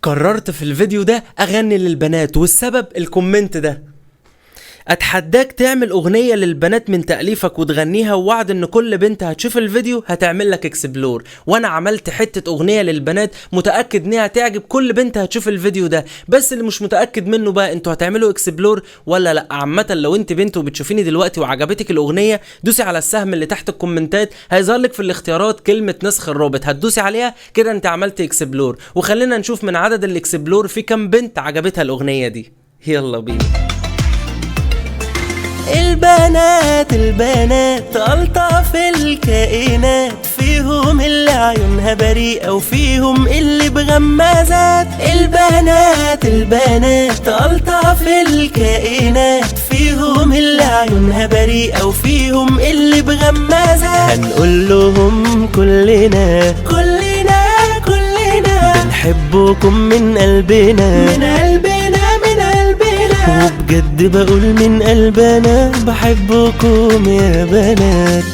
قررت في الفيديو ده اغني للبنات، والسبب الكومنت ده. اتحداك تعمل اغنية للبنات من تأليفك وتغنيها، ووعد ان كل بنت هتشوف الفيديو هتعمل لك اكسبلور. وانا عملت حتة اغنية للبنات متأكد انها تعجب كل بنت هتشوف الفيديو ده، بس اللي مش متأكد منه بقى انتوا هتعملوا اكسبلور ولا لا. عامة لو انت بنت وبتشوفيني دلوقتي وعجبتك الاغنية، دوسي على السهم اللي تحت الكومنتات، هيظهر لك في الاختيارات كلمة نسخ الرابط، هتدوسي عليها كده انت عملت اكسبلور. وخلينا نشوف من عدد الاكسبلور في كام بنت عجبتها الاغنية دي. يلا بينا. البنات ألطف الكائنات، فيهم اللي عيونها بريئة وفيهم اللي بغمازات. البنات ألطف الكائنات، فيهم اللي عيونها بريئة وفيهم اللي بغمازات. هنقول لهم كلنا بنحبكم من قلبنا، وبجد بقول من قلبنا بحبكم يا بنات.